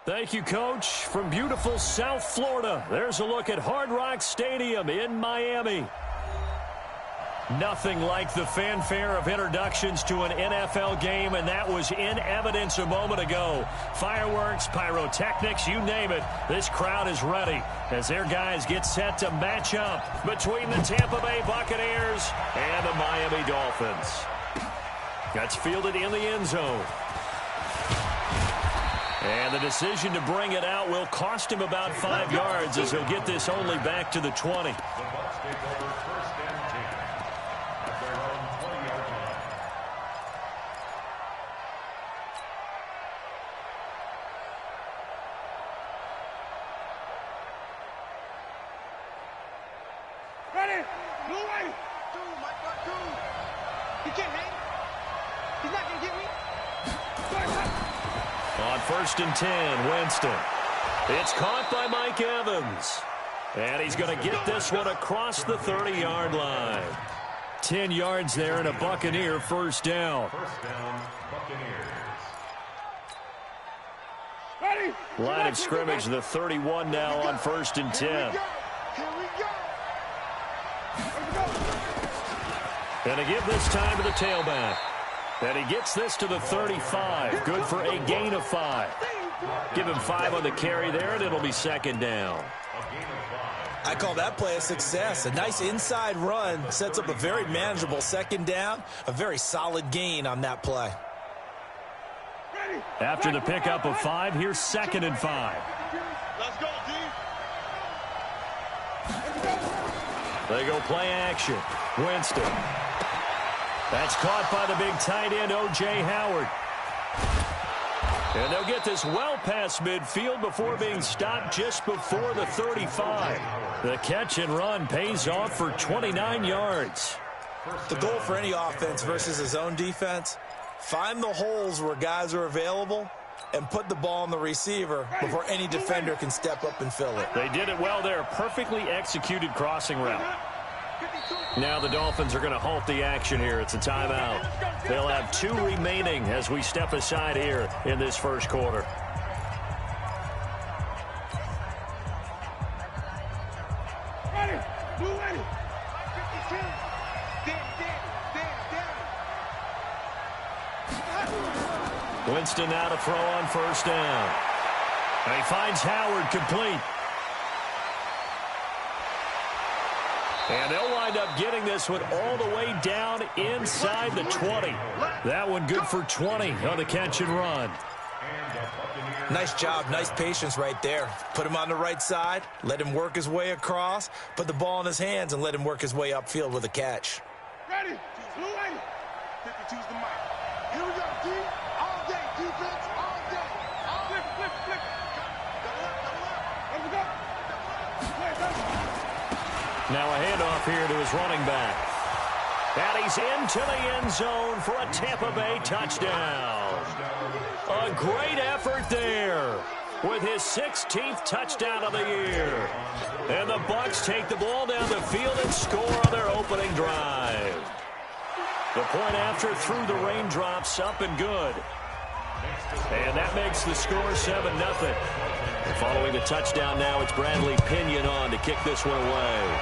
Thank you, Coach. From beautiful South Florida, there's a look at Hard Rock Stadium in Miami. Nothing like the fanfare of introductions to an NFL game, and that was in evidence a moment ago. Fireworks, pyrotechnics, you name it. This crowd is ready as their guys get set to match up between the Tampa Bay Buccaneers and the Miami Dolphins. That's fielded in the end zone. And the decision to bring it out will cost him about 5 yards as he'll get this only back to the 20. Ready? No way! Dude, my God, dude! He can't hang. He's not going to get me. On 1st and 10, Winston. It's caught by Mike Evans. And he's going to get this one across the 30-yard line. 10 yards there and a Buccaneer first down. First down, Buccaneers. Ready? Line of scrimmage, the 31 now on 1st and 10. Here we go. And to give this time to the tailback. And he gets this to the 35. Good for a gain of 5. Give him 5 on the carry there, and it'll be 2nd down. I call that play a success. A nice inside run sets up a very manageable 2nd down. A very solid gain on that play. After the pickup of 5, here's 2nd and 5. Let's go, D. They go play action. Winston. That's caught by the big tight end, O.J. Howard. And they'll get this well past midfield before being stopped just before the 35. The catch and run pays off for 29 yards. The goal for any offense versus his own defense, find the holes where guys are available and put the ball on the receiver before any defender can step up and fill it. They did it well there. Perfectly executed crossing route. Now the Dolphins are going to halt the action here. It's a timeout. They'll have 2 remaining as we step aside here in this first quarter. Ready? Blue ready. Winston now to throw on 1st down. And he finds Howard complete. And they'll wind up getting this one all the way down inside the 20. That one good for 20 on the catch and run. Nice job, nice patience right there. Put him on the right side, let him work his way across, put the ball in his hands, and let him work his way upfield with a catch. Ready? Blue ready. 52's the mic. Here we go, D. All day, defense, all day. All flip, flip, flip. Double up, double up. Let me go. Now a handoff here to his running back. And he's into the end zone for a Tampa Bay touchdown. A great effort there with his 16th touchdown of the year. And the Bucs take the ball down the field and score on their opening drive. The point after through the raindrops up and good. And that makes the score 7-0. And following the touchdown now, it's Bradley Pinion on to kick this one away.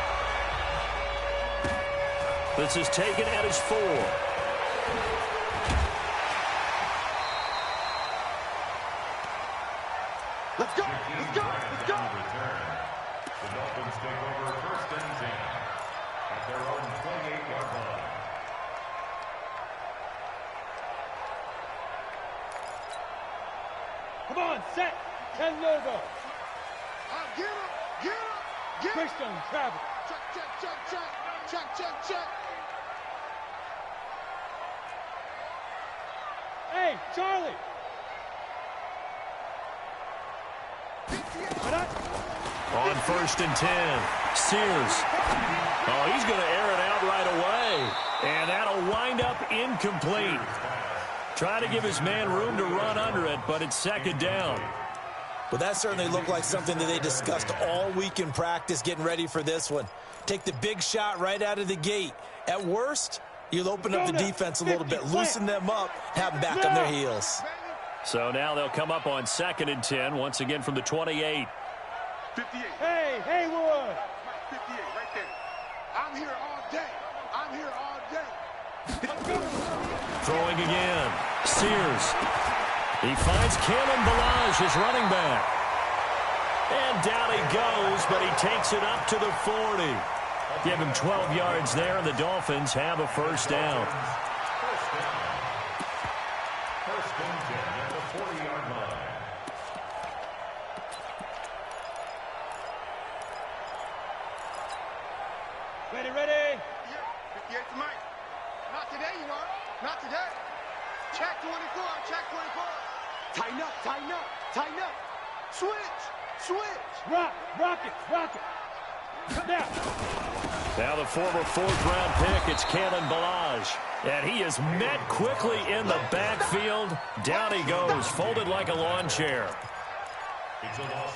This is taken at his 4. Let's go, let's go, let's go. The Dolphins take over 1st and 10 at their own 28-yard line. Come on, set. 10 logo. Get him, get him, get him. Christian, travel. Check, check, check, check. Check, check, check. Hey, Charlie. On 1st and 10, Sears. Oh, he's going to air it out right away. And that'll wind up incomplete. Trying to give his man room to run under it, but it's 2nd down. Well, that certainly looked like something that they discussed all week in practice getting ready for this one. Take the big shot right out of the gate. At worst, you'll open up the defense a little bit, loosen them up, have them back on their heels. So now they'll come up on 2nd and 10, once again from the 28. 58. Hey, Haywood. 58, right there. I'm here all day. I'm here all day. Throwing again. Sears. He finds Kalen Balazs, his running back. And down he goes, but he takes it up to the 40. Give him 12 yards there, and the Dolphins have a first down. First and 10 at the 40-yard line. Ready? Yeah, 58 to Mike. Not today, you are. Not today. Check 24, check 24. Tighten up. Switch. Rock it. Come down. Now the former 4th-round pick, it's Kalen Balazs. And he is met quickly in the backfield. Down he goes, folded like a lawn chair.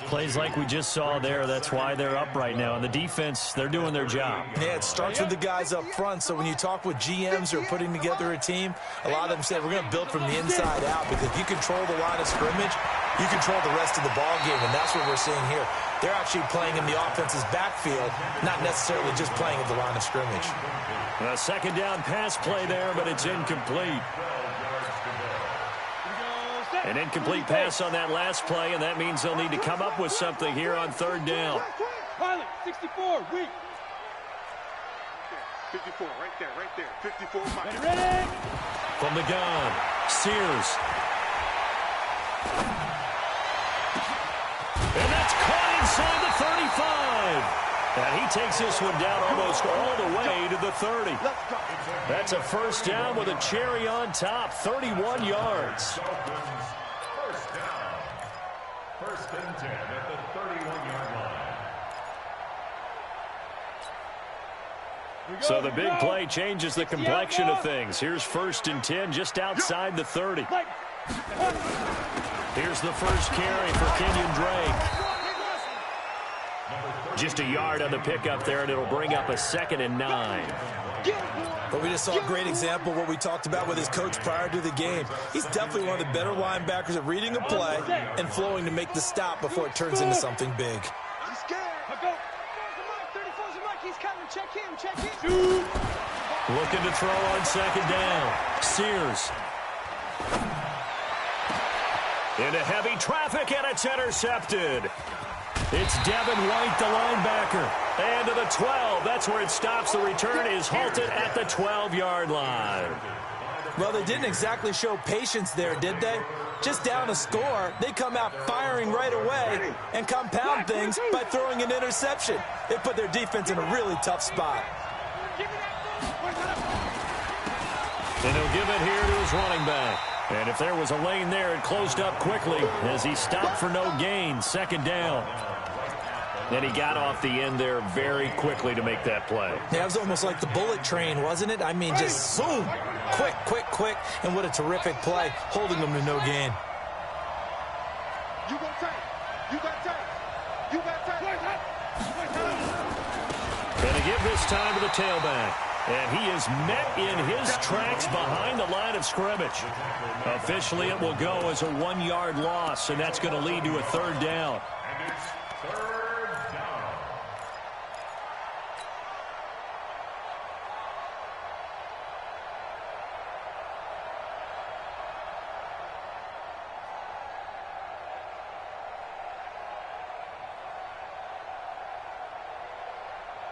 Plays like we just saw there, that's why they're up right now. And the defense, they're doing their job. Yeah, it starts with the guys up front. So when you talk with GMs who are putting together a team, a lot of them say we're going to build from the inside out, because if you control the line of scrimmage, you control the rest of the ball game, and that's what we're seeing here. They're actually playing in the offense's backfield, not necessarily just playing at the line of scrimmage. A 2nd down pass play there, but it's incomplete. An incomplete pass on that last play, and that means they'll need to come up with something here on 3rd down. Pilot, 64, weak. 54, right there. 54, Mike. Ready? From the gun, Sears. And that's caught inside the 35. And he takes this one down almost all the way to the 30. That's a first down with a cherry on top, 31 yards. First down. First and 10 at the 31-yard line. So the big play changes the complexion of things. Here's 1st and 10 just outside the 30. Here's the first carry for Kenyon Drake. Just a yard on the pickup there, and it'll bring up a 2nd and 9. But we just saw a great example of what we talked about with his coach prior to the game. He's definitely one of the better linebackers at reading a play and flowing to make the stop before it turns into something big. He's scared. 34's a Mike. He's coming. Check him. Looking to throw on 2nd down. Sears. Into heavy traffic, and it's intercepted. It's Devin White, the linebacker. And to the 12. That's where it stops. The return is halted at the 12-yard line. Well, they didn't exactly show patience there, did they? Just down a score, they come out firing right away and compound things by throwing an interception. They put their defense in a really tough spot. And he'll give it here to his running back. And if there was a lane there, it closed up quickly as he stopped for no gain. 2nd down. And he got off the end there very quickly to make that play. Yeah, it was almost like the bullet train, wasn't it? I mean, just boom, quick, and what a terrific play, holding them to no gain. You got time. And to give this time to the tailback. And he is met in his tracks behind the line of scrimmage. Officially, it will go as a 1-yard loss, and that's going to lead to a 3rd down. And it's 3rd down.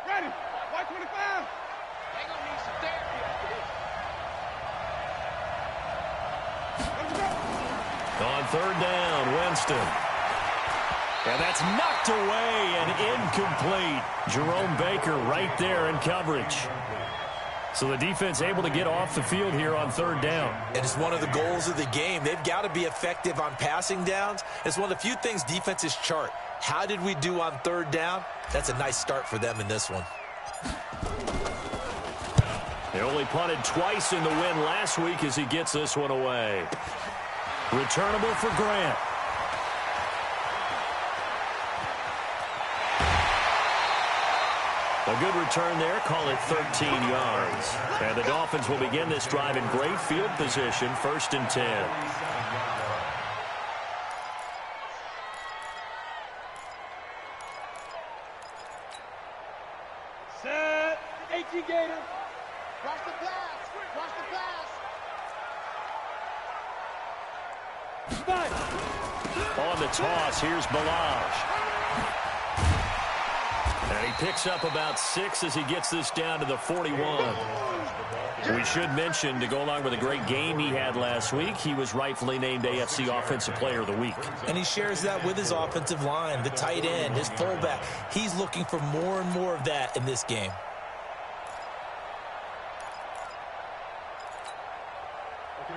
Ready. White 25. They're going to need some therapy after this. On 3rd down, Winston. And that's knocked away and incomplete. Jerome Baker right there in coverage. So the defense able to get off the field here on 3rd down. And it's one of the goals of the game. They've got to be effective on passing downs. It's one of the few things defenses chart. How did we do on 3rd down? That's a nice start for them in this one. They only punted twice in the win last week as he gets this one away. Returnable for Grant. A good return there, call it 13 yards. And the Dolphins will begin this drive in great field position, 1st and 10. On the toss, here's Balaj. And he picks up about 6 as he gets this down to the 41. We should mention, to go along with a great game he had last week, he was rightfully named AFC Offensive Player of the Week. And he shares that with his offensive line, the tight end, his fullback. He's looking for more and more of that in this game.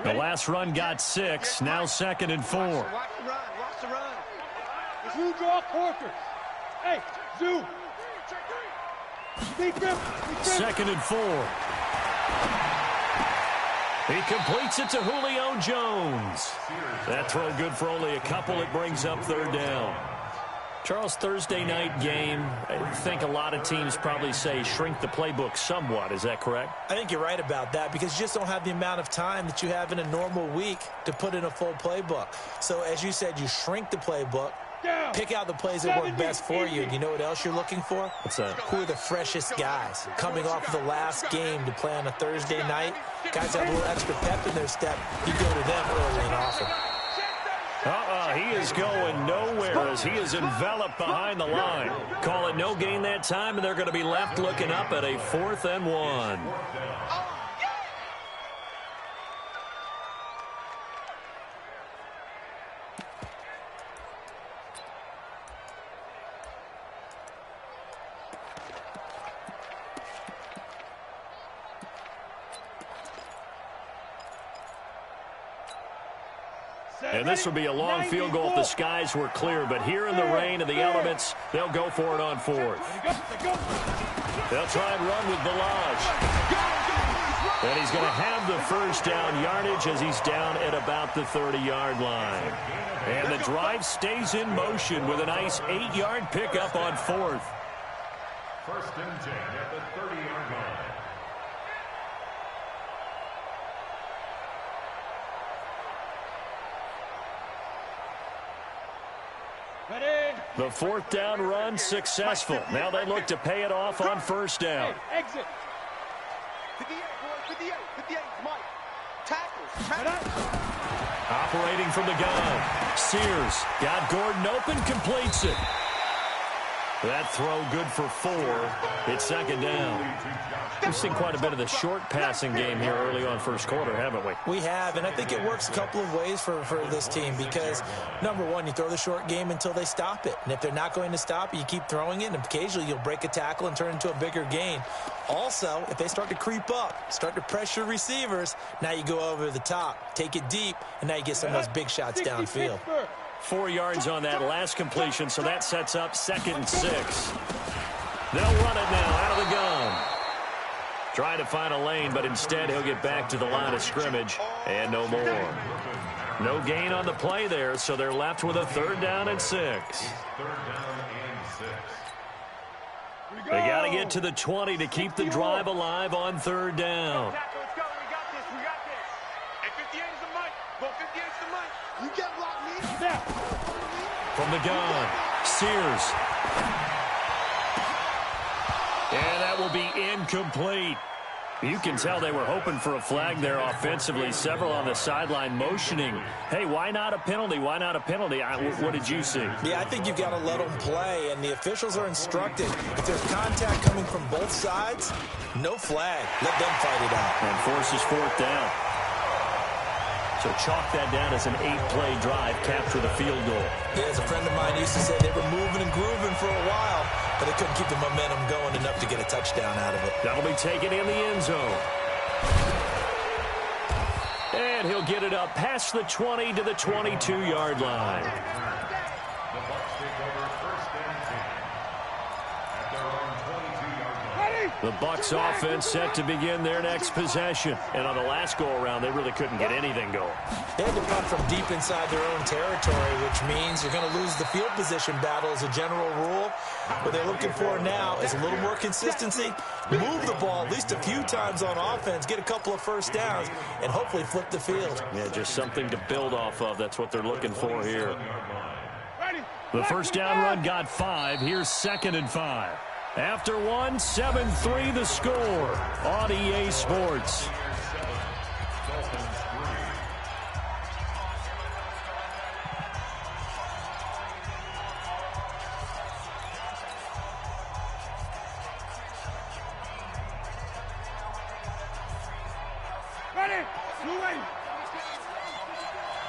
The last run got 6, now 2nd and 4. Watch the run. Watch the run. Zoo draw quarter. Hey, Zoo. Big grip. 2nd and 4. He completes it to Julio Jones. That throw good for only a couple. It brings up 3rd down. Charles, Thursday night game, I think a lot of teams probably say shrink the playbook somewhat. Is that correct? I think you're right about that because you just don't have the amount of time that you have in a normal week to put in a full playbook. So as you said, you shrink the playbook, pick out the plays that work best for you. And you know what else you're looking for? What's that? Who are the freshest guys coming off of the last game to play on a Thursday night? Guys have a little extra pep in their step. You go to them early and often. He is going nowhere as he is enveloped behind the line. Call it no gain that time, and they're going to be left looking up at a 4th and 1. And this will be a long field goal if the skies were clear. But here in the rain and the elements, they'll go for it on 4th. They'll try and run with Balaj. And he's going to have the 1st down yardage as he's down at about the 30-yard line. And the drive stays in motion with a nice 8-yard pickup on 4th. 1st and 10 at the 30-yard line. The 4th down run successful. Now they look to pay it off on 1st down. Exit. 58, boy, 58, 58, Mike. Tackles. Operating from the gun. Sears got Gordon open, completes it. That throw good for 4. It's 2nd down. We've seen quite a bit of the short passing game here early on 1st quarter, haven't we? We have, and I think it works a couple of ways for this team because, number one, you throw the short game until they stop it. And if they're not going to stop it, you keep throwing it, and occasionally you'll break a tackle and turn into a bigger gain. Also, if they start to creep up, start to pressure receivers, now you go over the top, take it deep, and now you get some of those big shots downfield. 4 yards on that last completion, so that sets up 2nd and 6. They'll run it now out of the gun. Trying to find a lane, but instead he'll get back to the line of scrimmage, and no more. No gain on the play there, so they're left with a 3rd down and 6. 3rd down and 6. They got to get to the 20 to keep the drive alive on 3rd down. Let's go. We got this. We got this. And 58 is the mic. Go 58 is the mic. You get blocked, me. From the gun, Sears. And that will be incomplete. You can tell they were hoping for a flag there offensively. Several on the sideline motioning. Hey, why not a penalty? Why not a penalty? What did you see? Yeah, I think you've got to let them play, and the officials are instructed. If there's contact coming from both sides, no flag. Let them fight it out. And forces 4th down. So chalk that down as an 8-play drive, capture the field goal. Yeah, as a friend of mine used to say, they were moving and grooving for a while, but they couldn't keep the momentum going enough to get a touchdown out of it. That'll be taken in the end zone. And he'll get it up past the 20 to the 22-yard line. The Bucs take over 1st and 10 at their own 22-yard line. The Bucs offense set to begin their next possession. And on the last go-around, they really couldn't get anything going. They had to punt from deep inside their own territory, which means you're going to lose the field position battle as a general rule. What they're looking for now is a little more consistency, move the ball at least a few times on offense, get a couple of 1st downs, and hopefully flip the field. Yeah, just something to build off of. That's what they're looking for here. The 1st down run got 5. Here's 2nd and 5. After 1, 7-3 the score on EA Sports.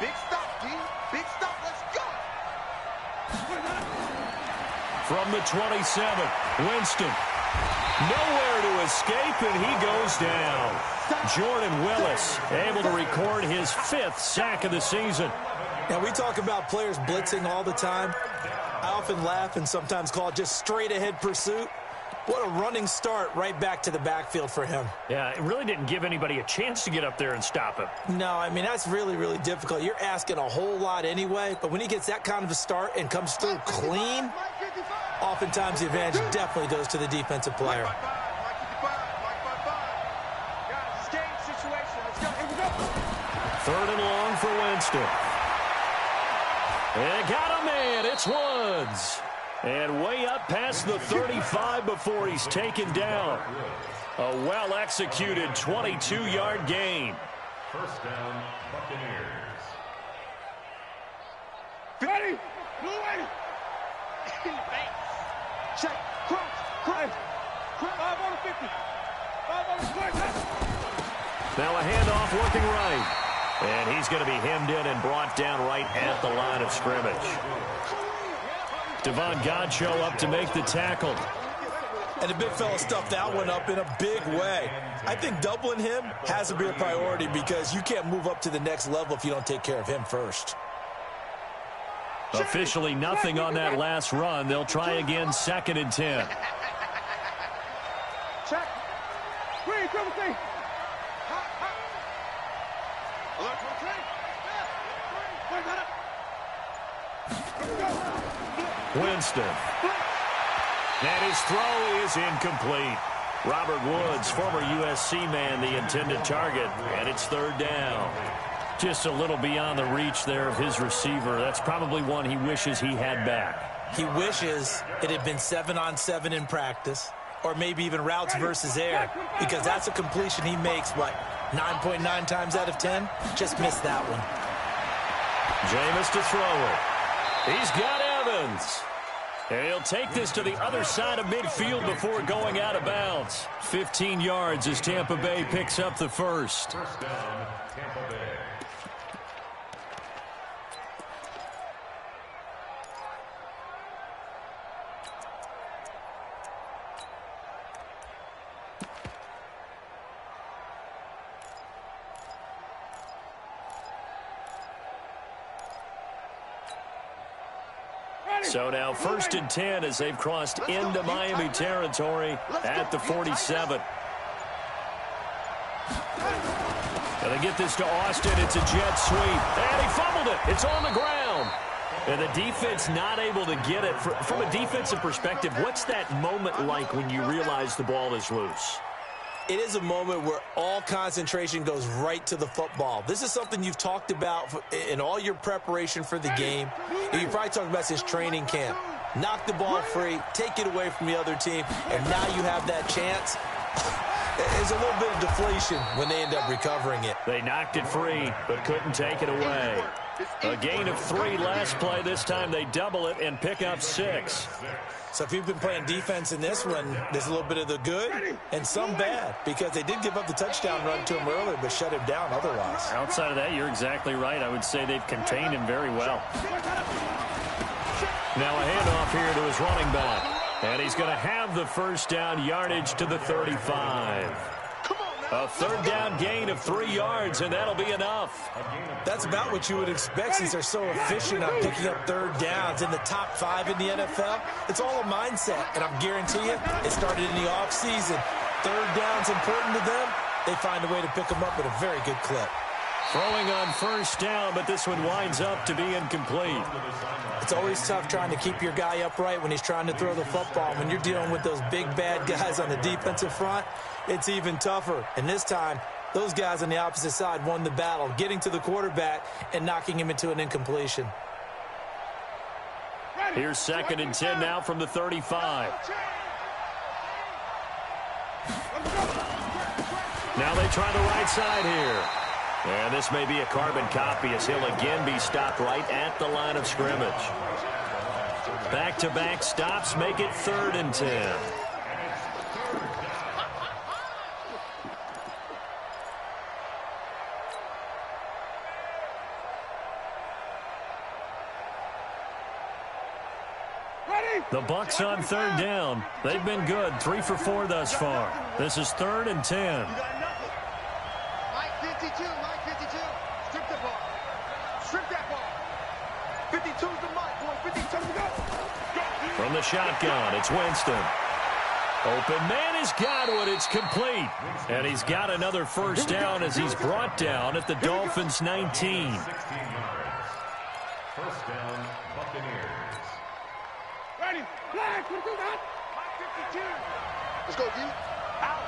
Big stop, D. Big stop. Let's go. From the 27, Winston. Nowhere to escape, and he goes down. Jordan Willis able to record his 5th sack of the season. Now, we talk about players blitzing all the time. I often laugh and sometimes call it just straight-ahead pursuit. What a running start right back to the backfield for him. Yeah, it really didn't give anybody a chance to get up there and stop him. No, I mean, that's really, really difficult. You're asking a whole lot anyway, but when he gets that kind of a start and comes through clean, oftentimes the advantage definitely goes to the defensive player. Third and long for Winston. And got a man. It's Woods. And way up past the 35 before he's taken down. A well-executed 22-yard gain. First down, Buccaneers. Ready? Ready? Check. Crouch. Crouch. 5 on the 50. 5 on the 20. Now a handoff working right. And he's going to be hemmed in and brought down right at the line of scrimmage. Devon Godchaux up to make the tackle. And the big fella stuffed that one up in a big way. I think doubling him has to be a priority because you can't move up to the next level if you don't take care of him first. Officially nothing on that last run. They'll try again, 2nd and 10. Check. Green, triple T. Alert, okay. Winston. And his throw is incomplete. Robert Woods, former USC man, the intended target, and it's 3rd down. Just a little beyond the reach there of his receiver. That's probably one he wishes he had back. He wishes it had been 7-on-7 in practice, or maybe even routes versus air, because that's a completion he makes, 9.9 times out of 10? Just missed that one. Jameis to throw it. He's got Evans. And he'll take this to the other side of midfield before going out of bounds. 15 yards as Tampa Bay picks up the first. First down, Tampa Bay. So now 1st and 10 as they've crossed into Miami territory at the 47. And they get this to Austin. It's a jet sweep. And he fumbled it. It's on the ground. And the defense not able to get it. From a defensive perspective, what's that moment like when you realize the ball is loose? It is a moment where all concentration goes right to the football. This is something you've talked about in all your preparation for the game. And you've probably talked about since training camp. Knock the ball free, take it away from the other team, and now you have that chance. There's a little bit of deflation when they end up recovering it. They knocked it free, but couldn't take it away. A gain of 3 last play. This time they double it and pick up 6. So if you've been playing defense in this one, there's a little bit of the good and some bad, because they did give up the touchdown run to him earlier, but shut him down otherwise. Outside of that, you're exactly right. I would say they've contained him very well. Now a handoff here to his running back. And he's going to have the first down, yardage to the 35. A 3rd down gain of 3 yards, and that'll be enough. That's about what you would expect since they're so efficient on picking up 3rd downs in the top 5 in the NFL. It's all a mindset, and I'm guaranteeing you, it started in the offseason. 3rd down's important to them. They find a way to pick them up at a very good clip. Throwing on 1st down, but this one winds up to be incomplete. It's always tough trying to keep your guy upright when he's trying to throw the football. When you're dealing with those big, bad guys on the defensive front, it's even tougher. And this time, those guys on the opposite side won the battle, getting to the quarterback and knocking him into an incompletion. Here's 2nd and 10 now from the 35. Now they try the right side here. And this may be a carbon copy as he'll again be stopped right at the line of scrimmage. Back-to-back stops make it 3rd and 10. The Bucs on third down. They've been good, 3 for 4 thus far. This is 3rd and 10. You got nothing. Mike 52, Mike 52. Strip the ball. Strip that ball. 52's the mark, boy. 52 to go. From the shotgun, it's Winston. Open man has got it. It's complete. And he's got another first down as he's brought down at the Dolphins' 19. 16 yards. First down, Buccaneers. Ready. Flag. What do that? Mike 52. Let's go, D. Out.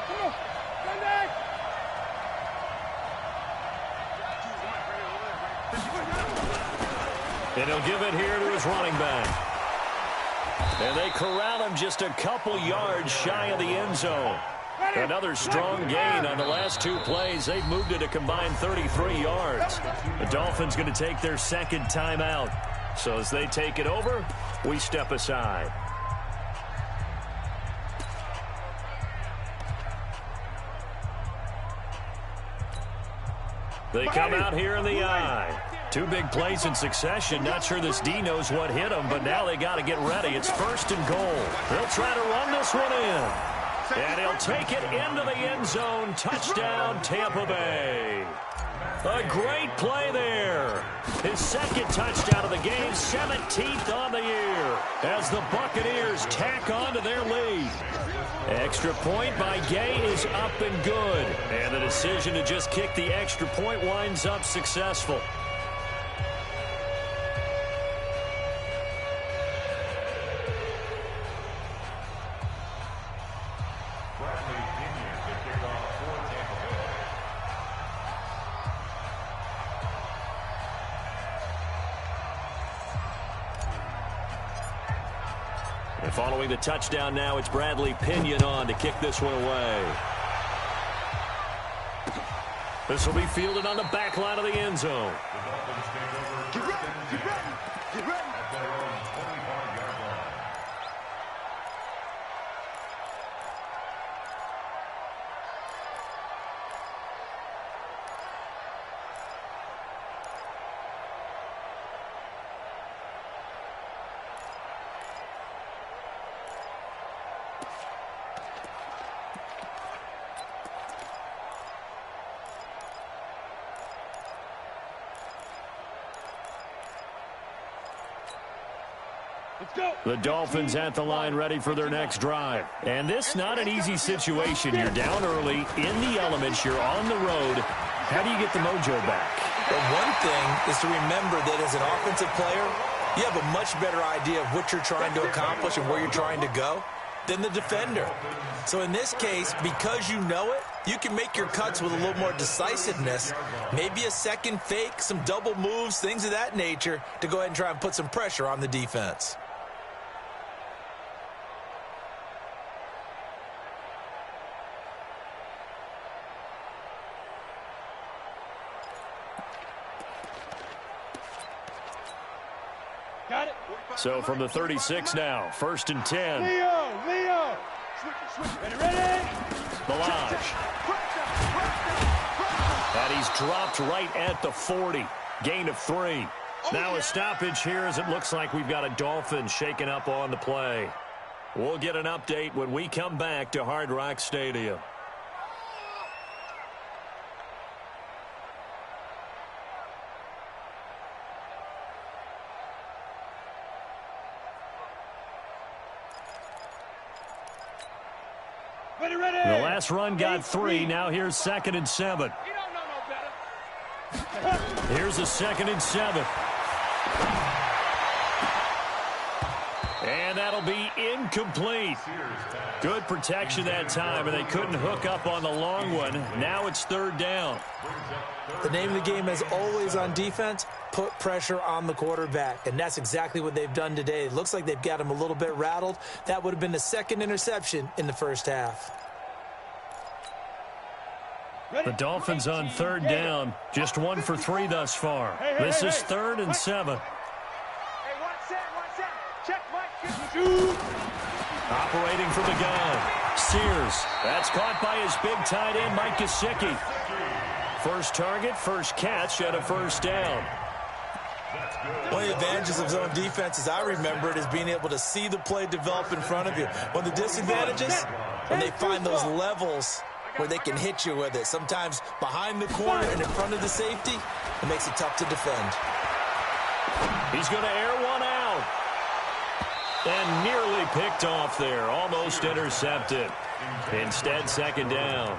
Come on. Stand there. And he'll give it here to his running back. And they corral him just a couple yards shy of the end zone. Another strong gain on the last 2 plays. They've moved it a combined 33 yards. The Dolphins going to take their second timeout. So as they take it over, we step aside. They come out here in the I. 2 big plays in succession. Not sure this D knows what hit him, but now they got to get ready. It's 1st and goal. They'll try to run this one in. And he'll take it into the end zone. Touchdown, Tampa Bay. A great play there. His second touchdown of the game, 17th on the year, as the Buccaneers tack on to their lead. Extra point by Gay is up and good. And the decision to just kick the extra point winds up successful. And following the touchdown now, it's Bradley Pinion on to kick this one away. This will be fielded on the back line of the end zone. Get ready. At their own 25-yard line. The Dolphins at the line ready for their next drive. And this not an easy situation. You're down early, in the elements, you're on the road. How do you get the mojo back? Well, one thing is to remember that as an offensive player, you have a much better idea of what you're trying to accomplish and where you're trying to go than the defender. So in this case, because you know it, you can make your cuts with a little more decisiveness, maybe a second fake, some double moves, things of that nature, to go ahead and try and put some pressure on the defense. Got it. So from the 36 now, 1st and 10. Leo. Switch. Ready. Balaj. And he's dropped right at the 40. Gain of 3. Now a stoppage here as it looks like we've got a Dolphin shaking up on the play. We'll get an update when we come back to Hard Rock Stadium. Ready. The last run got 3. Now here's 2nd and 7. You don't know no better. Here's a 2nd and 7. And that'll be incomplete. Good protection that time, and they couldn't hook up on the long one. Now it's 3rd down. The name of the game is always on defense, put pressure on the quarterback. And that's exactly what they've done today. It looks like they've got him a little bit rattled. That would have been the 2nd interception in the first half. The Dolphins on 3rd down. Just 1 for 3 thus far. This is 3rd and 7. Hey, one set. Check, Mike. Operating from the gun. Sears. That's caught by his big tight end, Mike Gesicki. First target, first catch, and a 1st down. One of the advantages of zone defense, as I remember it, is being able to see the play develop in front of you. One of the disadvantages, when they find those levels where they can hit you with it, sometimes behind the corner and in front of the safety, it makes it tough to defend. He's going to air one out. And nearly picked off there. Almost intercepted. Instead, second down.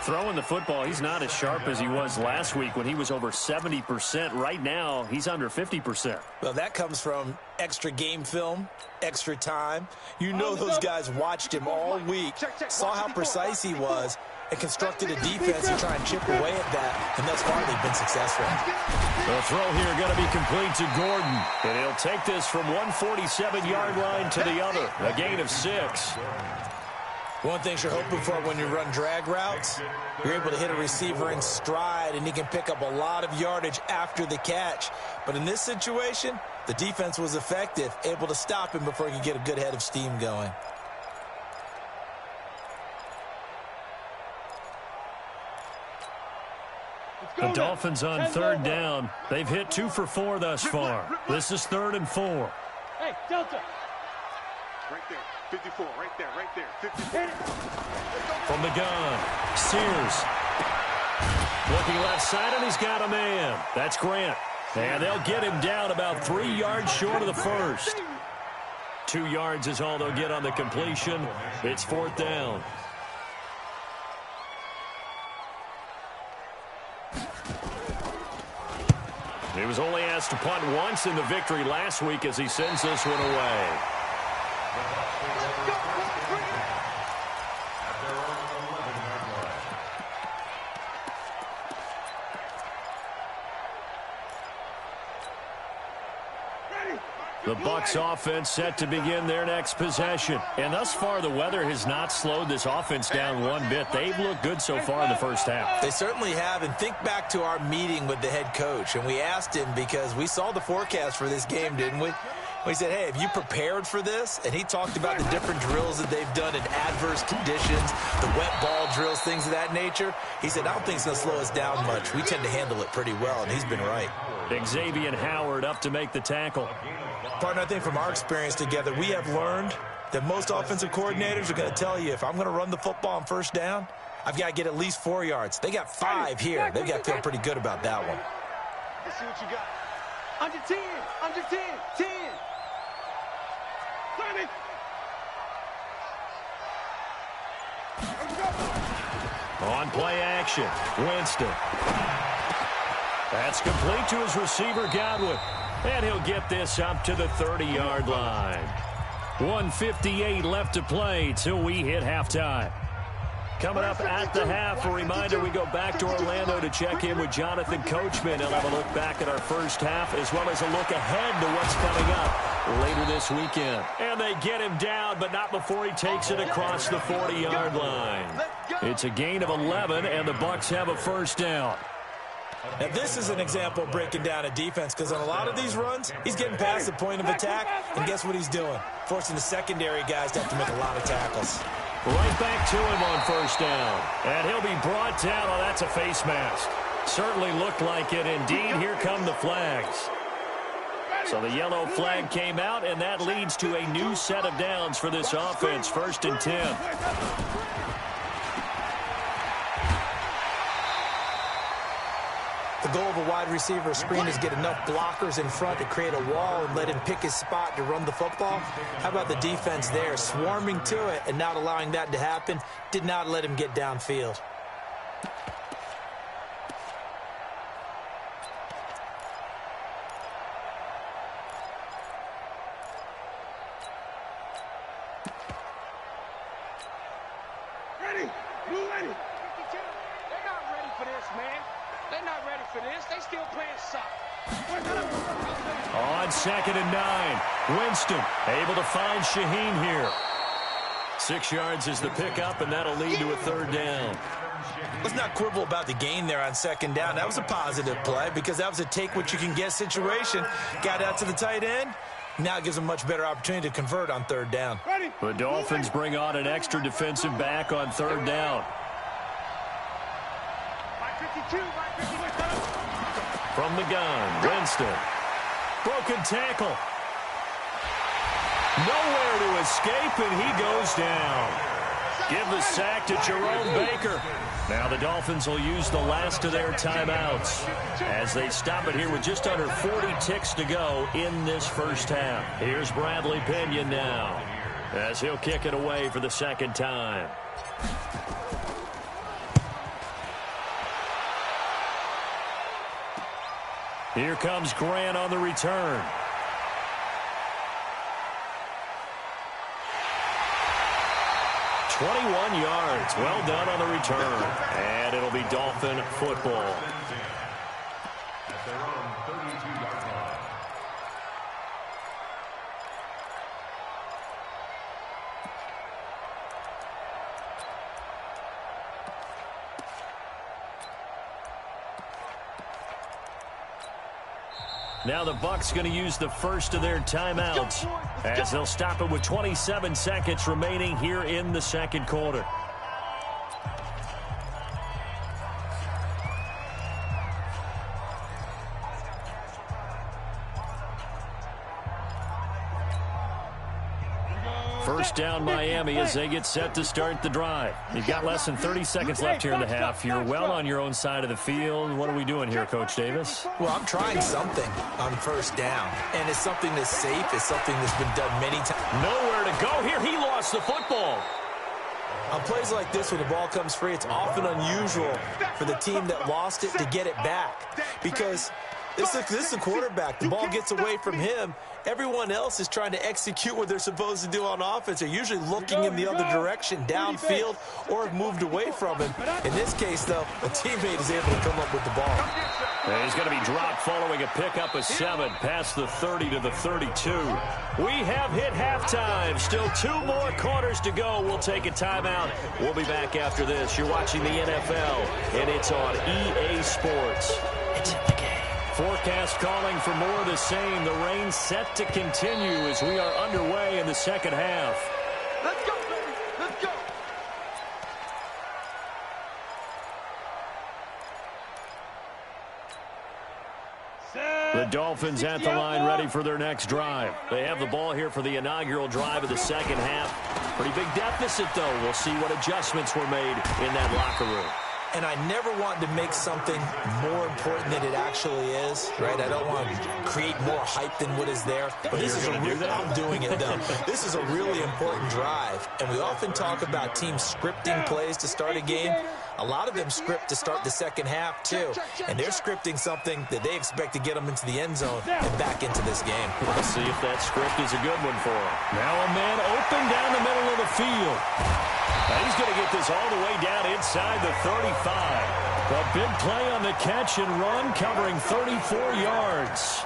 Throwing the football, he's not as sharp as he was last week when he was over 70%. Right now, he's under 50%. Well, that comes from extra game film, extra time. You know those guys watched him all week, saw how precise he was, and constructed a defense to try and chip away at that, and thus far they've been successful. The throw here going to be complete to Gordon, and he'll take this from 147-yard line to the other, a gain of 6. One thing you're hoping for when you run drag routes, you're able to hit a receiver in stride, and he can pick up a lot of yardage after the catch. But in this situation, the defense was effective, able to stop him before he could get a good head of steam going. The Dolphins on third down. They've hit 2 for 4 thus far. This is 3rd and 4. Hey, Delta. Right there. 54, right there, right there. 54. From the gun, Sears. Looking left side, and he's got a man. That's Grant. And they'll get him down about 3 yards short of the first. 2 yards is all they'll get on the completion. It's 4th down. He was only asked to punt once in the victory last week as he sends this one away. The Bucs offense set to begin their next possession. And thus far, the weather has not slowed this offense down one bit. They've looked good so far in the first half. They certainly have. And think back to our meeting with the head coach. And we asked him because we saw the forecast for this game, didn't we? We said, hey, have you prepared for this? And he talked about the different drills that they've done in adverse conditions, the wet ball drills, things of that nature. He said, I don't think it's going to slow us down much. We tend to handle it pretty well, and he's been right. Xavier Howard up to make the tackle. Partner, I think from our experience together, we have learned that most offensive coordinators are going to tell you, if I'm going to run the football on first down, I've got to get at least 4 yards. They got 5 here. They've got to feel pretty good about that one. Let's see what you got. Under 10. Under 10. 10. 30. On play action, Winston. That's complete to his receiver, Godwin. And he'll get this up to the 30-yard line. 1:58 left to play till we hit halftime. Coming up at the half, a reminder, we go back to Orlando to check in with Jonathan Coachman. He'll have a look back at our first half as well as a look ahead to what's coming up later this weekend. And they get him down, but not before he takes it across the 40-yard line. It's a gain of 11, and the Bucs have a first down. Now, this is an example of breaking down a defense because on a lot of these runs, he's getting past the point of attack, and guess what he's doing? Forcing the secondary guys to have to make a lot of tackles. Right back to him on first down. And he'll be brought down. Oh, that's a face mask. Certainly looked like it. Indeed, here come the flags. So the yellow flag came out, and that leads to a new set of downs for this offense. 1st and 10. The goal of a wide receiver screen is get enough blockers in front to create a wall and let him pick his spot to run the football. How about the defense there, swarming to it and not allowing that to happen? Did not let him get downfield. Ready. Blue ready. They're not ready for this, man. They're not ready for this. They still playing soccer. On 2nd and 9, Winston able to find Shaheen here. 6 yards is the pickup, and that'll lead to a 3rd down. Let's not quibble about the gain there on 2nd down. That was a positive play because that was a take-what-you-can-get situation. Got out to the tight end. Now it gives them a much better opportunity to convert on 3rd down. The Dolphins bring on an extra defensive back on 3rd down. from the gun. Winston. Broken tackle. Nowhere to escape, and he goes down. Give the sack to Jerome Baker. Now the Dolphins will use the last of their timeouts as they stop it here with just under 40 ticks to go in this first half. Here's Bradley Pinion now as he'll kick it away for the second time. Here comes Grant on the return. .21 yards. Well done on the return. And it'll be Dolphin football. At their own 32-yard line. Now the Bucs going to use the first of their timeouts as they'll stop it with 27 seconds remaining here in the second quarter. First down Miami as they get set to start the drive. You've got less than 30 seconds left here in the half. You're well on your own side of the field. What are we doing here, Coach Davis? Well, I'm trying something on first down, and it's something that's safe. It's something that's been done many times. Nowhere to go here. He lost the football. On plays like this, when the ball comes free, it's often unusual for the team that lost it to get it back because this is a quarterback. The ball gets away from him. Everyone else is trying to execute what they're supposed to do on offense. They're usually looking in the other direction, downfield, or have moved away from him. In this case, though, a teammate is able to come up with the ball. And he's going to be dropped following a pickup of 7 past the 30 to the 32. We have hit halftime. Still 2 more quarters to go. We'll take a timeout. We'll be back after this. You're watching the NFL, and it's on EA Sports. It's in the game. Forecast calling for more of the same. The rain set to continue as we are underway in the second half. Let's go, baby. Let's go. The Dolphins at the line ready for their next drive. They have the ball here for the inaugural drive of the second half. Pretty big deficit, though. We'll see what adjustments were made in that locker room. And I never want to make something more important than it actually is, right? I don't want to create more hype than what is there. But this is I'm doing it, though. This is a really important drive. And we often talk about teams scripting plays to start a game. A lot of them script to start the second half, too. And they're scripting something that they expect to get them into the end zone and back into this game. We'll see if that script is a good one for them. Now a man open down the middle of the field. And he's going to get this all the way down inside the 35. A big play on the catch and run, covering 34 yards.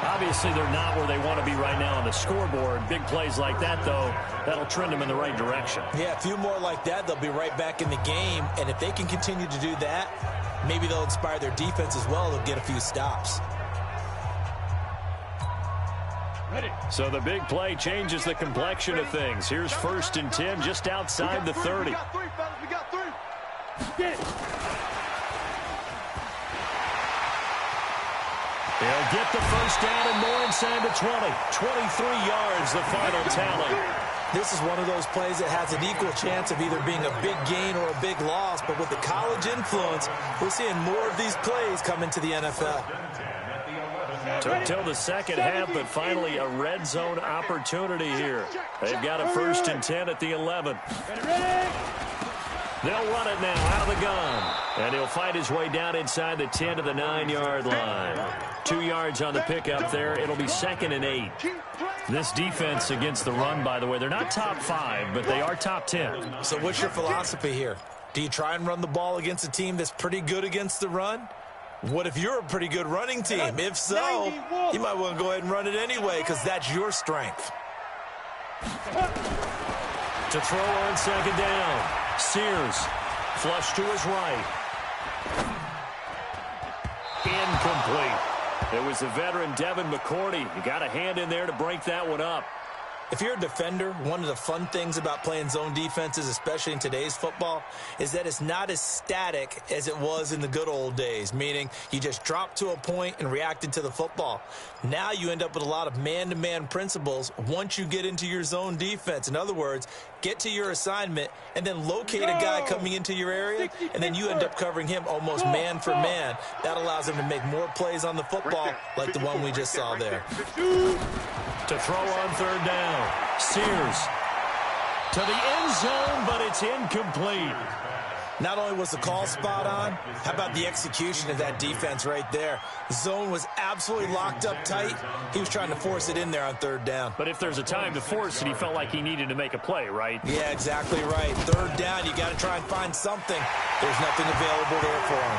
Obviously, they're not where they want to be right now on the scoreboard. Big plays like that, though, that'll trend them in the right direction. Yeah, a few more like that, they'll be right back in the game. And if they can continue to do that, maybe they'll inspire their defense as well. They'll get a few stops. So the big play changes the complexion of things. Here's 1st and 10 just outside the 30. We got 3, fellas. We got 3. They'll get the first down and more inside the 20. 23 yards, the final tally. This is one of those plays that has an equal chance of either being a big gain or a big loss. But with the college influence, we're seeing more of these plays come into the NFL. Took till the second half, but finally a red zone opportunity here. They've got a 1st and 10 at the 11. They'll run it now out of the gun. And he'll fight his way down inside the 10 to the 9-yard line. 2 yards on the pickup there. It'll be 2nd and 8. This defense against the run, by the way, they're not top 5, but they are top 10. So what's your philosophy here? Do you try and run the ball against a team that's pretty good against the run? What if you're a pretty good running team? If so, you might want to go ahead and run it anyway because that's your strength. To throw on 2nd down. Sears, flush to his right. Incomplete. It was the veteran Devin McCourty. You got a hand in there to break that one up. If you're a defender, one of the fun things about playing zone defenses, especially in today's football, is that it's not as static as it was in the good old days, meaning you just dropped to a point and reacted to the football. Now you end up with a lot of man-to-man principles once you get into your zone defense. In other words, get to your assignment and then locate a guy coming into your area, and then you end up covering him almost man for man. That allows him to make more plays on the football like the one we just saw there. To throw on third down. Sears to the end zone, but it's incomplete. Not only was the call spot on, how about the execution of that defense right there? The zone was absolutely locked up tight. He was trying to force it in there on third down. But if there's a time to force it, he felt like he needed to make a play, right? Yeah, exactly right. Third down, you got to try and find something. There's nothing available there for him.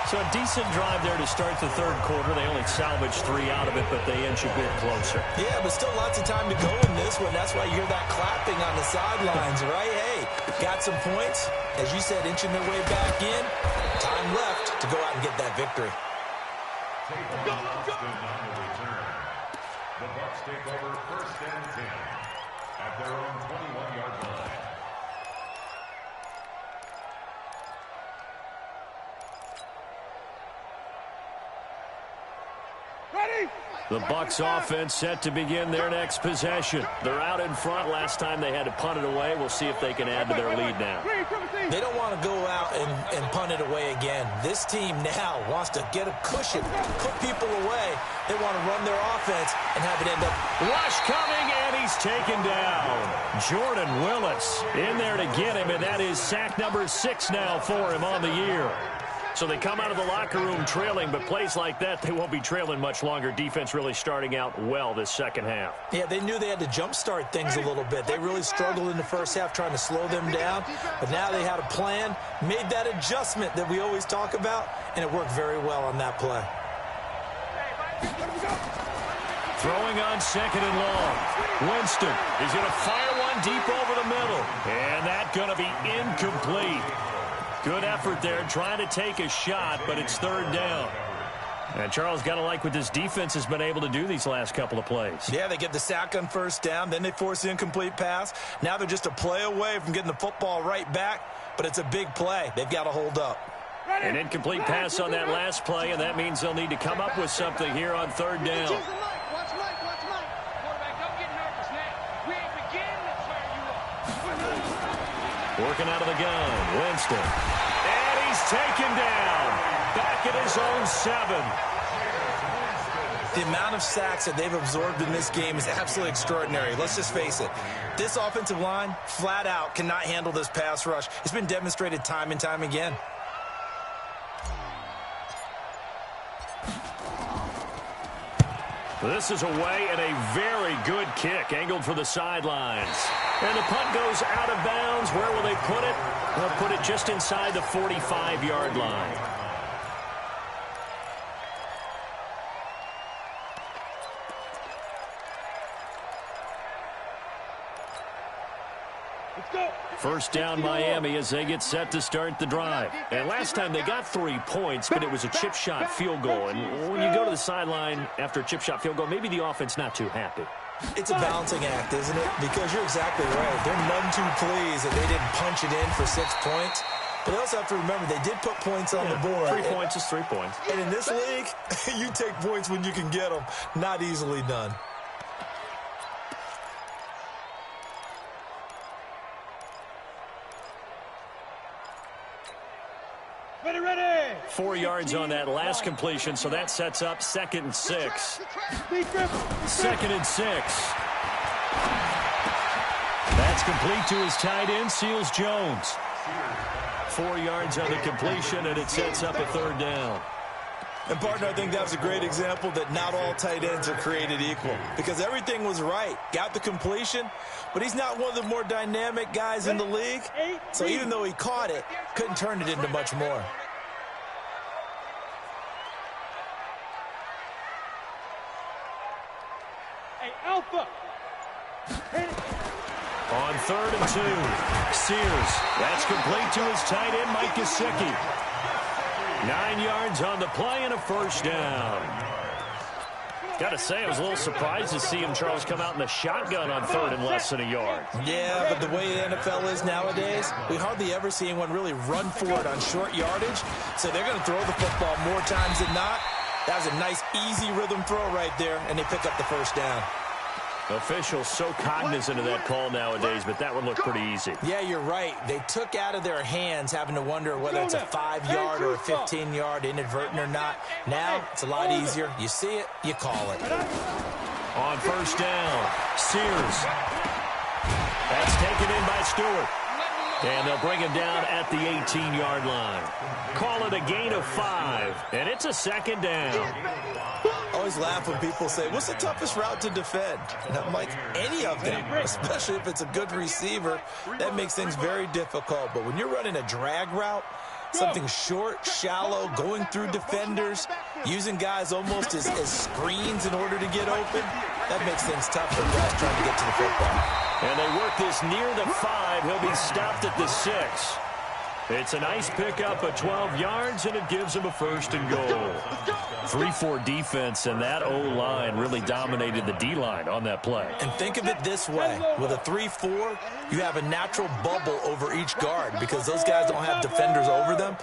So a decent drive there to start the third quarter. They only salvaged 3 out of it, but they inch a bit closer. Yeah, but still lots of time to go in this one. That's why you hear that clapping on the sidelines, right? Hey, got some points. As you said, inching their way back in. Time left to go out and get that victory. The Bucs take over 1st and 10 at their own 21-yard line. The Bucs offense set to begin their next possession. They're out in front. Last time they had to punt it away. We'll see if they can add to their lead now. They don't want to go out and punt it away again. This team now wants to get a cushion, put people away. They want to run their offense and have it end up. Rush coming, and he's taken down. Jordan Willis in there to get him, and that is sack number 6 now for him on the year. So they come out of the locker room trailing, but plays like that, they won't be trailing much longer. Defense really starting out well this second half. Yeah, they knew they had to jumpstart things a little bit. They really struggled in the first half trying to slow them down, but now they had a plan, made that adjustment that we always talk about, and it worked very well on that play. Throwing on 2nd and long. Winston is going to fire one deep over the middle, and that's going to be incomplete. Good effort there, trying to take a shot, but it's 3rd down. And Charles, got to like what this defense has been able to do these last couple of plays. Yeah, they get the sack on 1st down, then they force the incomplete pass. Now they're just a play away from getting the football right back, but it's a big play. They've got to hold up. An incomplete pass on that last play, and that means they'll need to come up with something here on 3rd down. Watch Mike. Quarterback, don't get nervous now. We ain't beginning to tear you up. Working out of the gun, Winston. And he's taken down. Back at his own 7. The amount of sacks that they've absorbed in this game is absolutely extraordinary. Let's just face it. This offensive line, flat out, cannot handle this pass rush. It's been demonstrated time and time again. This is away and a very good kick, angled for the sidelines. And the punt goes out of bounds. Where will they put it? They'll put it just inside the 45-yard line. First down Miami as they get set to start the drive. And last time they got 3 points, but it was a chip shot field goal. And when you go to the sideline after a chip shot field goal, maybe the offense not too happy. It's a balancing act, isn't it? Because you're exactly right. They're none too pleased that they didn't punch it in for 6 points. But they also have to remember they did put points on the board. 3 points is 3 points. And in this league, you take points when you can get them. Not easily done. Ready. 4 yards on that last completion, so that sets up 2nd and 6. 2nd and 6. That's complete to his tight end, Seals Jones. 4 yards on the completion, and it sets up a 3rd down. And, partner, I think that was a great example that not all tight ends are created equal. Because everything was right. Got the completion, but he's not one of the more dynamic guys in the league. So even though he caught it, couldn't turn it into much more. Hey, Alpha. On 3rd and 2, Sears. That's complete to his tight end, Mike Gesicki. 9 yards on the play and a 1st down. Got to say, I was a little surprised to see him, Charles, come out in the shotgun on third and less than a yard. Yeah, but the way the NFL is nowadays, we hardly ever see anyone really run for it on short yardage. So they're going to throw the football more times than not. That was a nice, easy rhythm throw right there, and they pick up the first down. Officials so cognizant of that call nowadays, but that one looked pretty easy. Yeah, you're right. They took out of their hands having to wonder whether it's a 5-yard or a 15-yard, inadvertent or not. Now, it's a lot easier. You see it, you call it. On first down, Sears. That's taken in by Stewart. And they'll bring him down at the 18-yard line. Call it a gain of 5, and it's a second down. I always laugh when people say, what's the toughest route to defend? And I'm like, any of them, especially if it's a good receiver. That makes things very difficult. But when you're running a drag route, something short, shallow, going through defenders, using guys almost as screens in order to get open, that makes things tough for guys trying to get to the football. And they work this near the 5. He'll be stopped at the 6. It's a nice pickup of 12 yards, and it gives him a first and goal. 3-4 defense, and that O-line really dominated the D-line on that play. And think of it this way. With a 3-4, you have a natural bubble over each guard because those guys don't have defenders over them.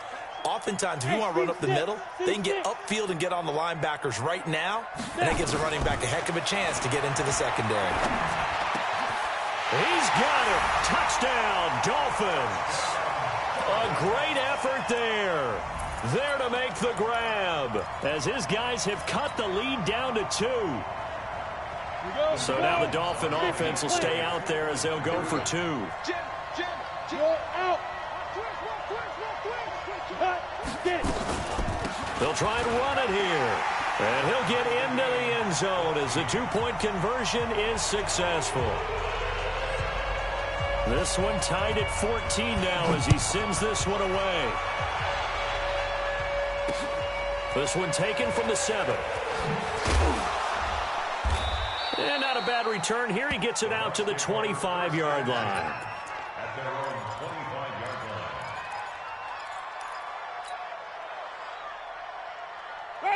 Oftentimes, if you want to run up the middle, they can get upfield and get on the linebackers right now, and that gives the running back a heck of a chance to get into the secondary. He's got it. Touchdown, Dolphins. A great effort there. There to make the grab as his guys have cut the lead down to 2. So now the Dolphin offense will stay out there as they'll go for 2. They'll try and run it here. And he'll get into the end zone as the 2-point conversion is successful. This one tied at 14 now as he sends this one away. This one taken from the 7. And not a bad return here. He gets it out to the 25-yard line. At their own 25-yard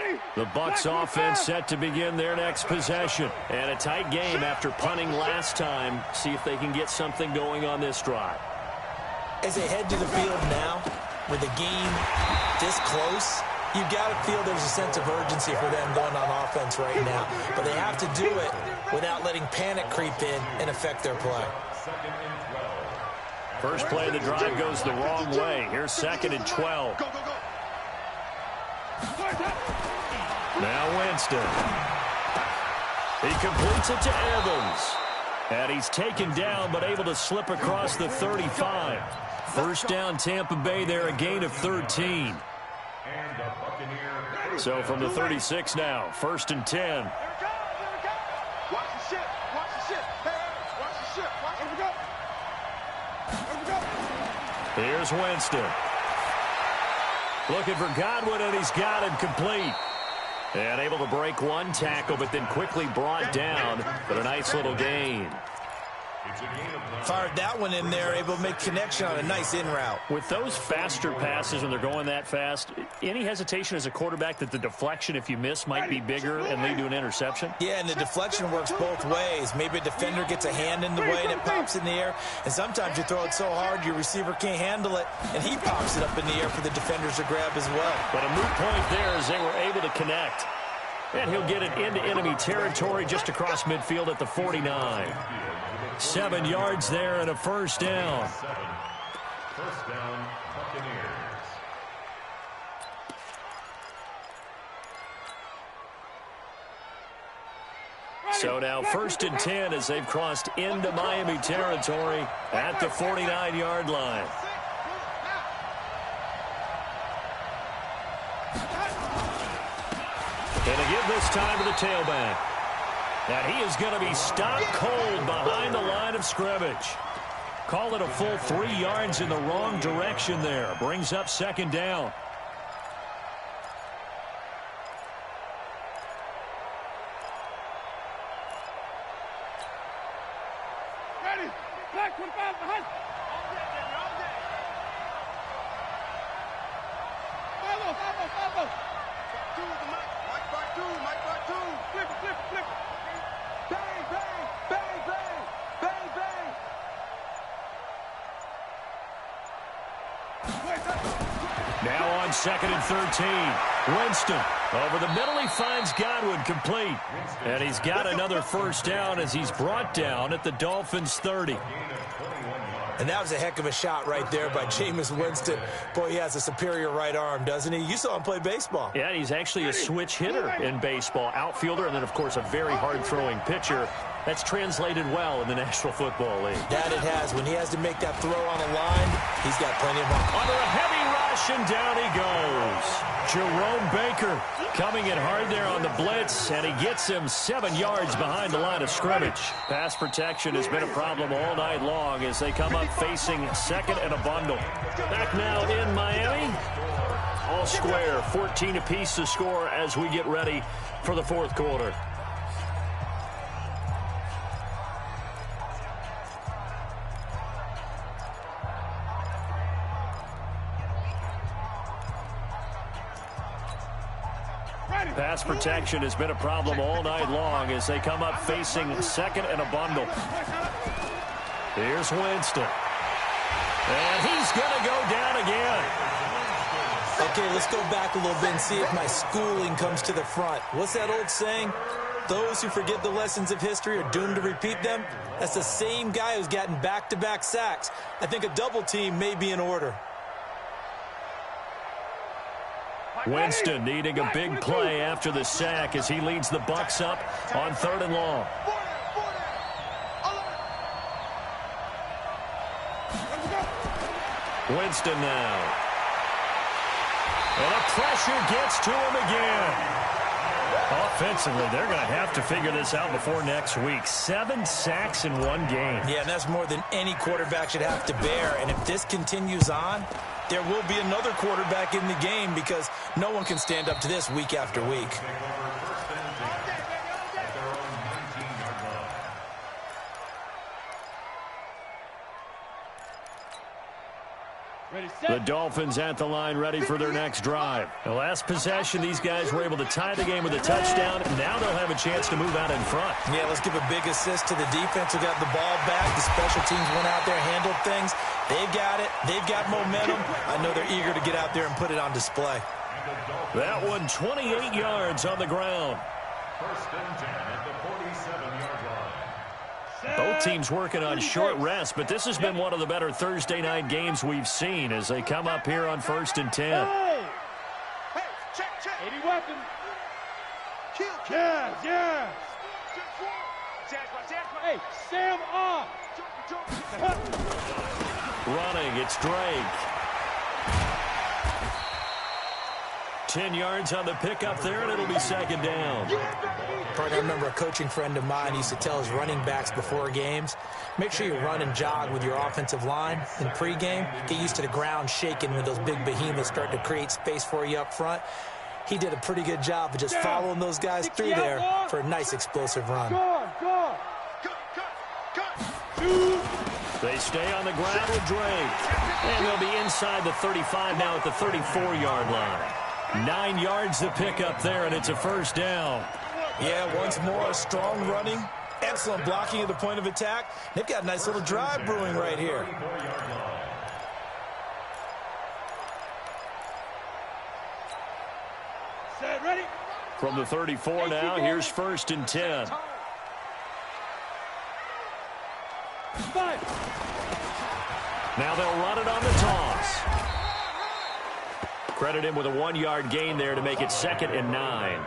line. The Bucs offense set to begin their next possession. And a tight game after punting last time. See if they can get something going on this drive. As they head to the field now, with the game this close, you've got to feel there's a sense of urgency for them going on offense right now. But they have to do it without letting panic creep in and affect their play. First play of the drive goes the wrong way. Here's 2nd and 12. Now Winston. He completes it to Evans. And he's taken down but able to slip across the 35. First down Tampa Bay there, a gain of 13. So from the 36 now, 1st and 10. Watch the ship. Watch the ship. Hey, watch the ship. Watch it. Here's Winston. Looking for Godwin, and he's got him complete. And able to break one tackle, but then quickly brought down. But a nice little gain. Fired that one in there, able to make connection on a nice in route. With those faster passes, when they're going that fast, any hesitation as a quarterback that the deflection, if you miss, might be bigger and lead to an interception? Yeah, and the deflection works both ways. Maybe a defender gets a hand in the way and it pops in the air. And sometimes you throw it so hard your receiver can't handle it, and he pops it up in the air for the defenders to grab as well. But a moot point there as they were able to connect. And he'll get it into enemy territory just across midfield at the 49. 7 yards there and a first down. First down, Buccaneers. So now 1st and 10 as they've crossed into Miami territory at the 49-yard line. And they give this time to the tailback. And he is going to be stopped cold behind the line of scrimmage. Call it a full 3 yards in the wrong direction there. Brings up 2nd down. Ready. Black 25 behind. Follow. Two with the Mike. Mike by two. Flip. second and 13. Winston over the middle. He finds Godwin complete. And he's got another first down as he's brought down at the Dolphins' 30. And that was a heck of a shot right there by Jameis Winston. Boy, he has a superior right arm, doesn't he? You saw him play baseball. Yeah, he's actually a switch hitter in baseball. Outfielder and then, of course, a very hard-throwing pitcher. That's translated well in the National Football League. That it has. When he has to make that throw on a line, he's got plenty of arm. Under a heavy rush, and down he goes. Jerome Baker coming in hard there on the blitz, and he gets him 7 yards behind the line of scrimmage. Pass protection has been a problem all night long as they come up facing second and a bundle. Back now in Miami. All square, 14 apiece to score as we get ready for the fourth quarter. Pass protection has been a problem all night long as they come up facing second and a bundle. Here's Winston. And he's going to go down again. Okay, let's go back a little bit and see if my schooling comes to the front. What's that old saying? Those who forget the lessons of history are doomed to repeat them. That's the same guy who's gotten back-to-back sacks. I think a double team may be in order. Winston needing a big play after the sack as he leads the Bucs up on 3rd and long. Winston now. And the pressure gets to him again. Offensively, they're going to have to figure this out before next week. 7 sacks in one game. Yeah, and that's more than any quarterback should have to bear. And if this continues on, there will be another quarterback in the game because no one can stand up to this week after week. The Dolphins at the line ready for their next drive. The last possession, these guys were able to tie the game with a touchdown. Now they'll have a chance to move out in front. Yeah, let's give a big assist to the defense who got the ball back. The special teams went out there, handled things. They've got it. They've got momentum. I know they're eager to get out there and put it on display. That one 28 yards on the ground. First and 10 at the 47-yard line. Both teams working on short rest, but this has been one of the better Thursday night games we've seen as they come up here on 1st and 10. Hey, check. 80 weapons. Kill. Yeah. Hey, Sam off. Running, it's Drake. 10 yards on the pickup there, and it'll be 2nd down. Partner, I remember a coaching friend of mine used to tell his running backs before games, make sure you run and jog with your offensive line in pregame. Get used to the ground shaking when those big behemoths start to create space for you up front. He did a pretty good job of just following those guys through there for a nice explosive run. Go. They stay on the ground with Drake. And they'll be inside the 35 now at the 34-yard line. 9 yards to pick up there, and it's a 1st down. Yeah, once more, strong running, excellent blocking at the point of attack. They've got a nice little drive brewing right here. Set, ready. From the 34 now, here's 1st and 10. 5. Now they'll run it on the toss. Credit him with a 1-yard gain there to make it 2nd and 9.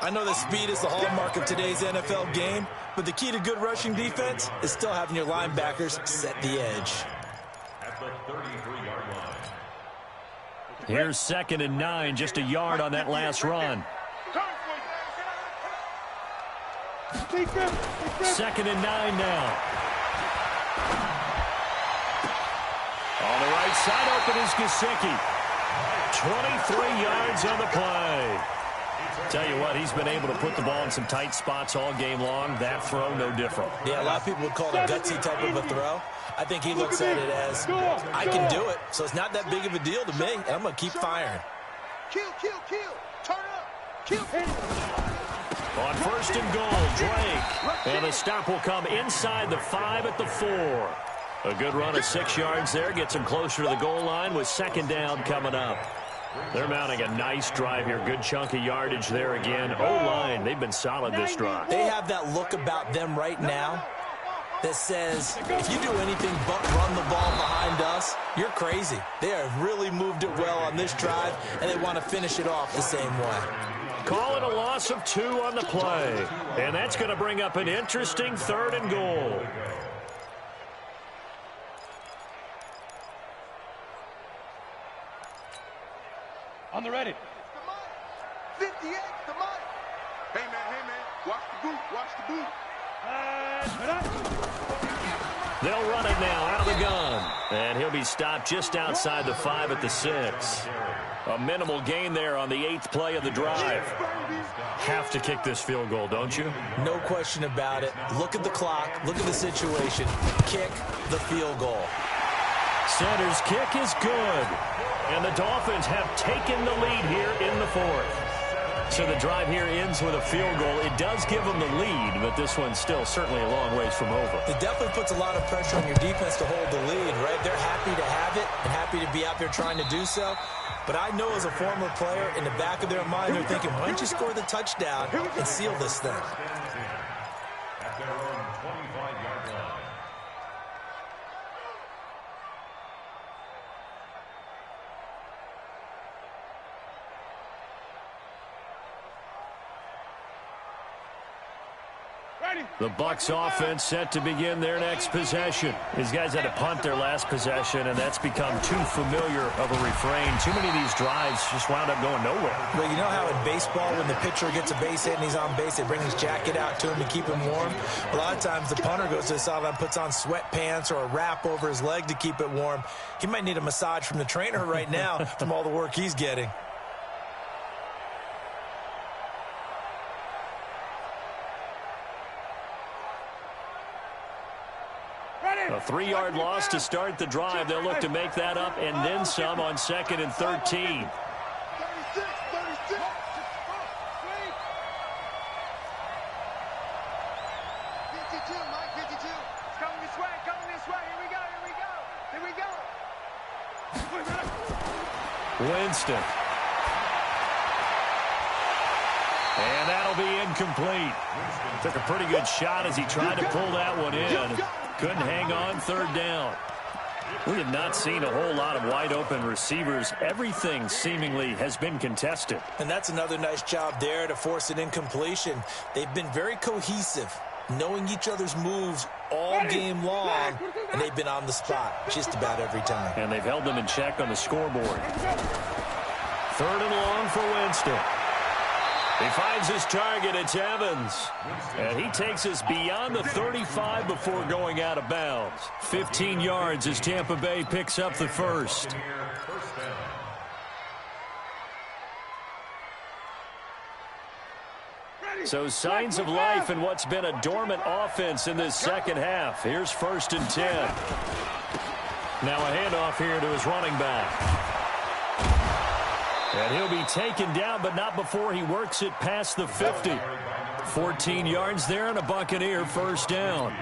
I know that speed is the hallmark of today's NFL game, but the key to good rushing defense is still having your linebackers set the edge. At the 33-yard line. Here's 2nd and 9, just a yard on that last run. 2nd and 9 now. On the right side, open is Gesicki. 23 yards on the play. Tell you what, he's been able to put the ball in some tight spots all game long. That throw, no different. Yeah, a lot of people would call it a gutsy type of a throw. I think he looks at it as, I can do it, so it's not that big of a deal to me, and I'm going to keep firing. Kill. Turn up. Kill. On 1st and goal, Drake. And the stop will come inside the 5 at the 4. A good run of 6 yards there. Gets him closer to the goal line with 2nd down coming up. They're mounting a nice drive here. Good chunk of yardage there again. O-line, they've been solid this drive. They have that look about them right now that says, if you do anything but run the ball behind us, you're crazy. They have really moved it well on this drive, and they want to finish it off the same way. Call it a loss of 2 on the play. And that's going to bring up an interesting 3rd and goal. On the ready. 58, the mic. Hey, man, watch the boot, watch the boot. They'll run it now out of the gun. And he'll be stopped just outside the 5 at the 6. A minimal gain there on the 8th play of the drive. Have to kick this field goal, don't you? No question about it. Look at the clock. Look at the situation. Kick the field goal. Center's kick is good. And the Dolphins have taken the lead here in the 4th. So the drive here ends with a field goal. It does give them the lead, but this one's still certainly a long ways from over. It definitely puts a lot of pressure on your defense to hold the lead, right? They're happy to have it and happy to be out there trying to do so. But I know as a former player, in the back of their mind, they're thinking, why don't you score the touchdown and seal this thing? At their own 25-yard line. The Bucs offense set to begin their next possession. These guys had to punt their last possession, and that's become too familiar of a refrain. Too many of these drives just wound up going nowhere. Well, you know how in baseball, when the pitcher gets a base hit and he's on base, they bring his jacket out to him to keep him warm? A lot of times the punter goes to the sideline, puts on sweatpants or a wrap over his leg to keep it warm. He might need a massage from the trainer right now from all the work he's getting. A 3-yard loss to start the drive. They'll look to make that up and then some on 2nd and 13. 36, 36. 52, Mike, 52. It's coming this way, Here we go. Winston. And that'll be incomplete. Took a pretty good shot as he tried to pull that one in. Couldn't hang on 3rd down. We have not seen a whole lot of wide-open receivers. Everything seemingly has been contested. And that's another nice job there to force an incompletion. They've been very cohesive, knowing each other's moves all game long, and they've been on the spot just about every time. And they've held them in check on the scoreboard. 3rd and long for Winston. He finds his target. It's Evans. And he takes us beyond the 35 before going out of bounds. 15 yards as Tampa Bay picks up the first. So signs of life in what's been a dormant offense in this second half. Here's 1st and 10. Now a handoff here to his running back. And he'll be taken down, but not before he works it past the 50. 14 yards there and a Buccaneer 1st down.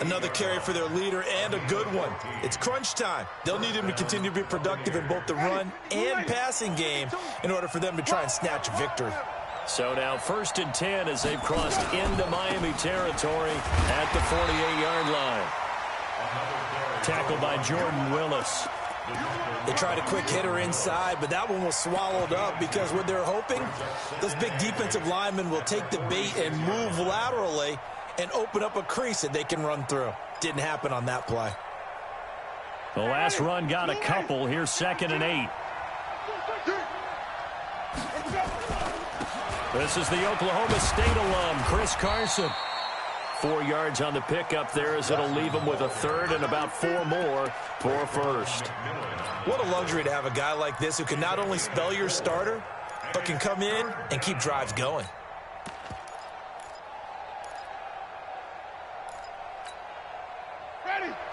Another carry for their leader and a good one. It's crunch time. They'll need him to continue to be productive in both the run and passing game in order for them to try and snatch a victory. So now 1st and 10 as they've crossed into Miami territory at the 48-yard line. Tackled by Jordan Willis. They tried a quick hitter inside, but that one was swallowed up because what they're hoping, those big defensive linemen will take the bait and move laterally and open up a crease that they can run through. Didn't happen on that play. The last run got a couple. Here's 2nd and 8. This is the Oklahoma State alum, Chris Carson. 4 yards on the pickup there as it'll leave him with a 3rd and about 4 more for a 1st. What a luxury to have a guy like this who can not only spell your starter, but can come in and keep drives going.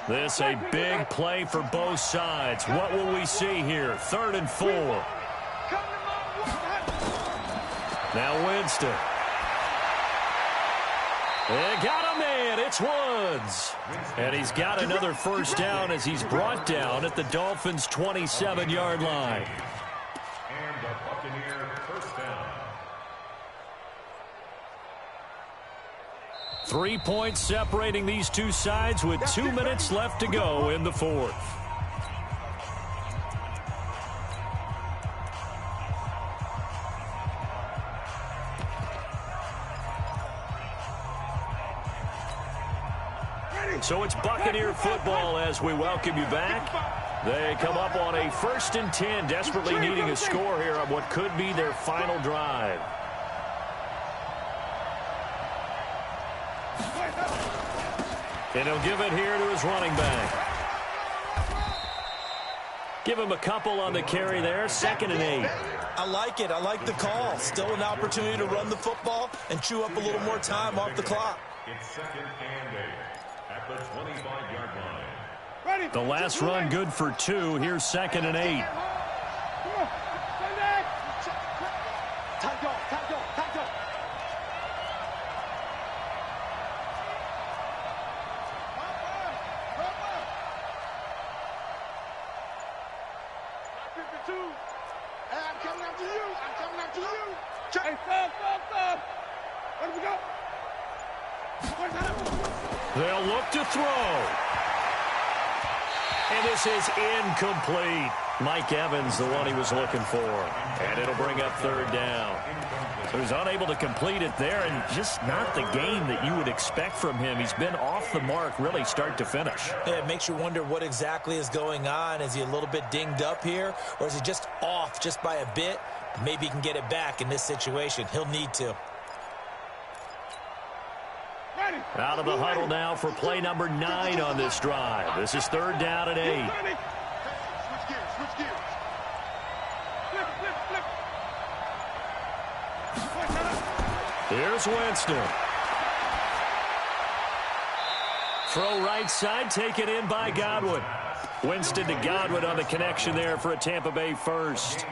This a big play for both sides. What will we see here? 3rd and 4. Now Winston. They got a man. It's Woods. And he's got another 1st down as he's brought down at the Dolphins' 27-yard line. the Buccaneer first down. 3 points separating these two sides with 2 minutes left to go in the fourth. So it's Buccaneer football as we welcome you back. They come up on a 1st and 10, desperately needing a score here on what could be their final drive. And he'll give it here to his running back. Give him a couple on the carry there, 2nd and 8. I like it. I like the call. Still an opportunity to run the football and chew up a little more time off the clock. It's 2nd and 8 at the 25-yard line. The last run good for 2. Here's 2nd and 8. I'm coming after you. I'm coming after you. Hey, stop. Where do we go? They'll look to throw. And this is incomplete. Mike Evans, the one he was looking for. And it'll bring up 3rd down. So he's unable to complete it there, and just not the game that you would expect from him. He's been off the mark really start to finish. Yeah, it makes you wonder what exactly is going on. Is he a little bit dinged up here, or is he just off just by a bit? Maybe he can get it back in this situation. He'll need to. Out of the huddle now for play number 9 on this drive. This is 3rd down and 8. Switch gears. Here's Winston. Throw right side, taken in by Godwin. Winston to Godwin on the connection there for a Tampa Bay first.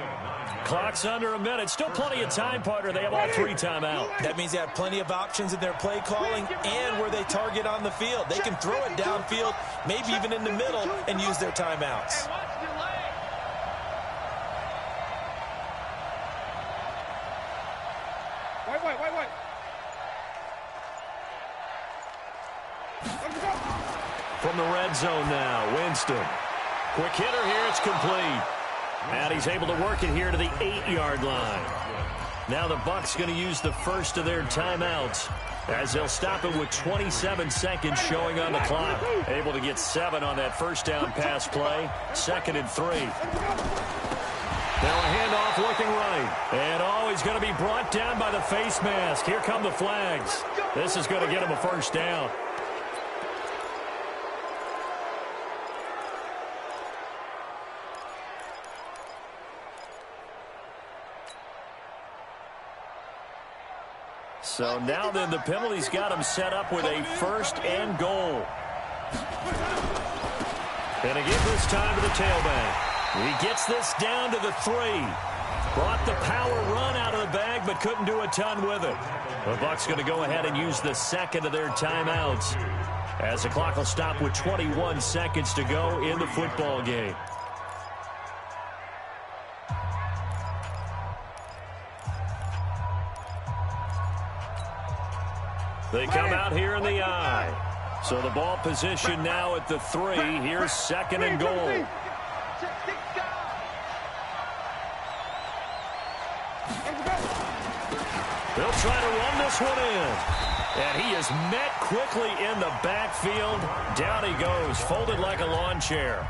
Clock's under a minute. Still plenty of time, partner. They have all 3 timeouts. That means they have plenty of options in their play calling and where they target on the field. They can throw it downfield, maybe even in the middle, and use their timeouts. Wait. From the red zone now, Winston. Quick hitter here, it's complete. And he's able to work it here to the 8-yard line. Now the Bucs going to use the first of their timeouts as they'll stop it with 27 seconds showing on the clock. Able to get 7 on that first down pass play. 2nd and 3. Now a handoff looking right. And he's going to be brought down by the face mask. Here come the flags. This is going to get him a first down. So now then the penalty's got him set up with a 1st and goal. And again this time to the tailback. He gets this down to the 3. Brought the power run out of the bag but couldn't do a ton with it. The Bucs going to go ahead and use the 2nd of their timeouts as the clock will stop with 21 seconds to go in the football game. They come out here in the eye. So the ball position now at the 3. Here's 2nd and goal. They'll try to run this one in. And he is met quickly in the backfield. Down he goes, folded like a lawn chair.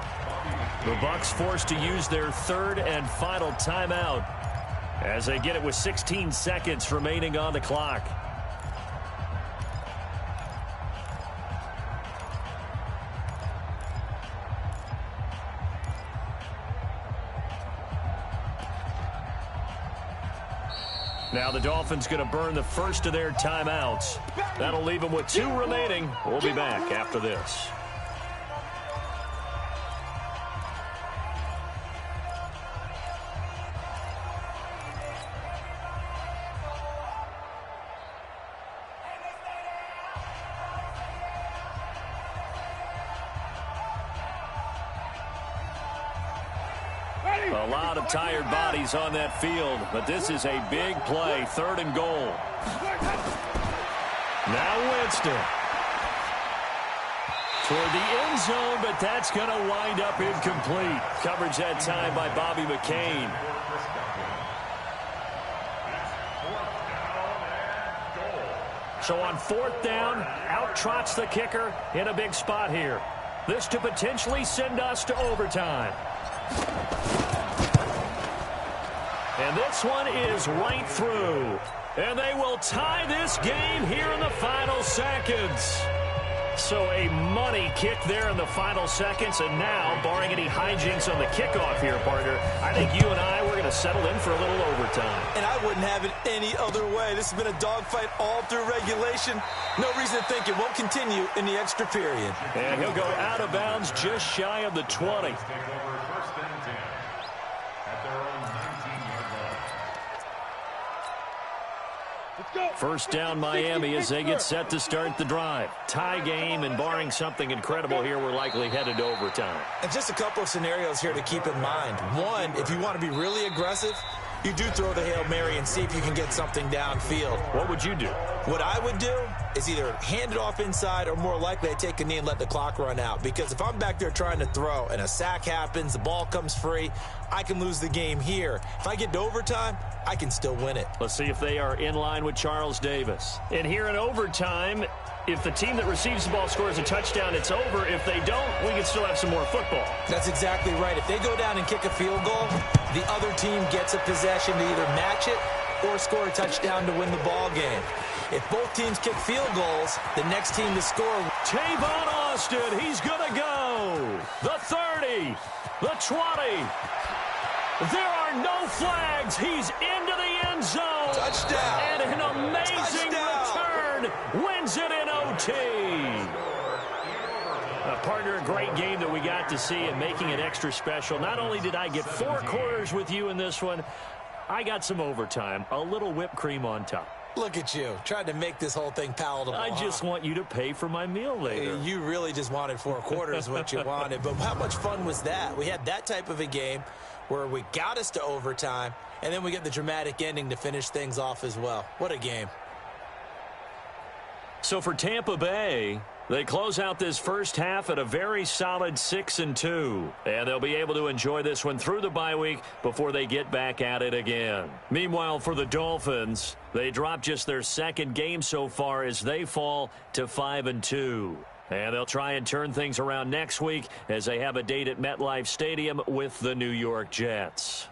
The Bucs forced to use their 3rd and final timeout as they get it with 16 seconds remaining on the clock. Now the Dolphins going to burn the first of their timeouts. That'll leave them with 2 remaining. We'll be back after this. Ready? A lot of tired bodies on that field, but this is a big play, 3rd and goal. Now Winston. Toward the end zone, but that's going to wind up incomplete. Coverage that time by Bobby McCain. So on 4th down, out trots the kicker in a big spot here. This to potentially send us to overtime. And this one is right through. And they will tie this game here in the final seconds. So a money kick there in the final seconds. And now, barring any hijinks on the kickoff here, partner, I think you and I, we're going to settle in for a little overtime. And I wouldn't have it any other way. This has been a dogfight all through regulation. No reason to think it won't continue in the extra period. And he'll go out of bounds just shy of the 20. First down Miami as they get set to start the drive. Tie game, and barring something incredible here, we're likely headed to overtime. And just a couple of scenarios here to keep in mind. One, if you want to be really aggressive, you do throw the Hail Mary and see if you can get something downfield. What would you do? What I would do is either hand it off inside or more likely I take a knee and let the clock run out. Because if I'm back there trying to throw and a sack happens, the ball comes free, I can lose the game here. If I get to overtime, I can still win it. Let's see if they are in line with Charles Davis. And here in overtime, if the team that receives the ball scores a touchdown, it's over. If they don't, we can still have some more football. That's exactly right. If they go down and kick a field goal, the other team gets a possession to either match it or score a touchdown to win the ball game. If both teams kick field goals, the next team to score. Tavon Austin, he's going to go. The 30, the 20. There are no flags. He's into the end zone. Touchdown. And an amazing return wins it in OT. Partner, a great game that we got to see and making it extra special. Not only did I get 4 quarters with you in this one, I got some overtime, a little whipped cream on top. Look at you, trying to make this whole thing palatable. I just want you to pay for my meal later. You really just wanted 4 quarters, what you wanted. But how much fun was that? We had that type of a game where we got us to overtime, and then we get the dramatic ending to finish things off as well. What a game. So for Tampa Bay, they close out this first half at a very solid 6-2. And they'll be able to enjoy this one through the bye week before they get back at it again. Meanwhile, for the Dolphins, they drop just their 2nd game so far as they fall to 5-2. And they'll try and turn things around next week as they have a date at MetLife Stadium with the New York Jets.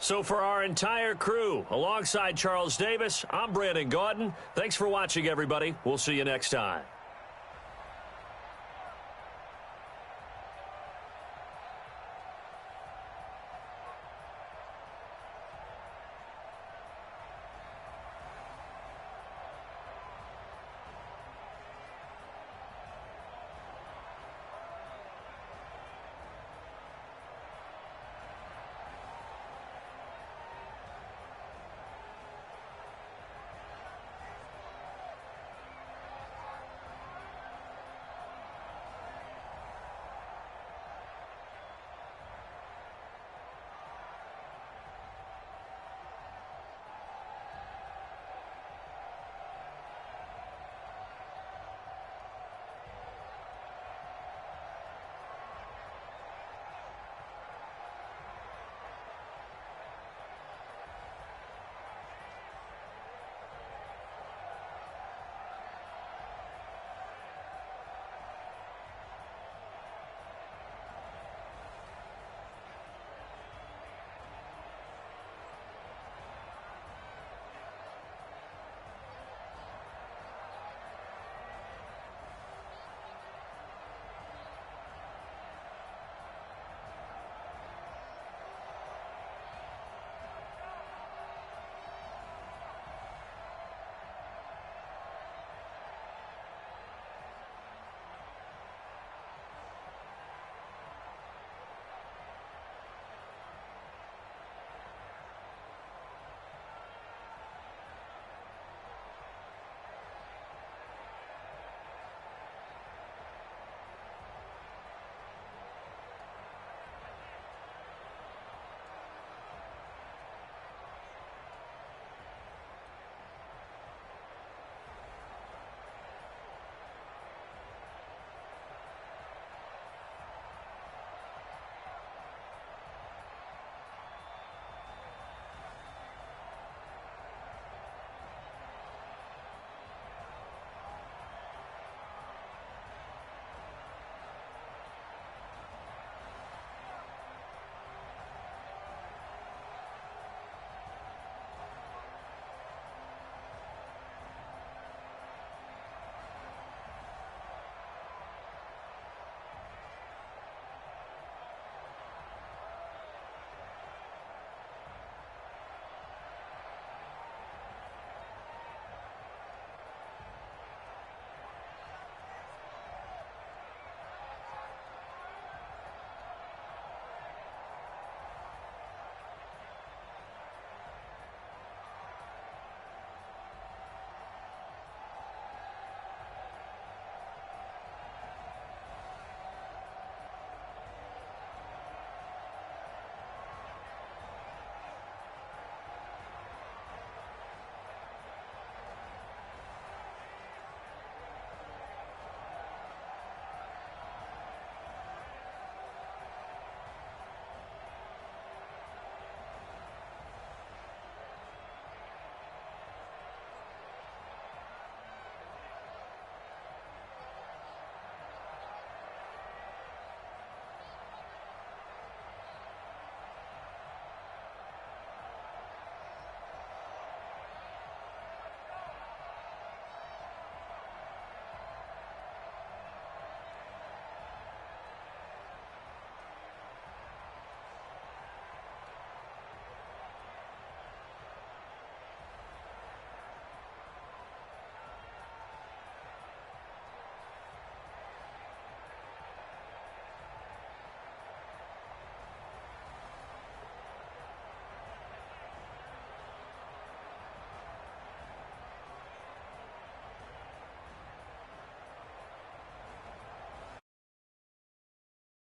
So for our entire crew, alongside Charles Davis, I'm Brandon Gaudin. Thanks for watching, everybody. We'll see you next time.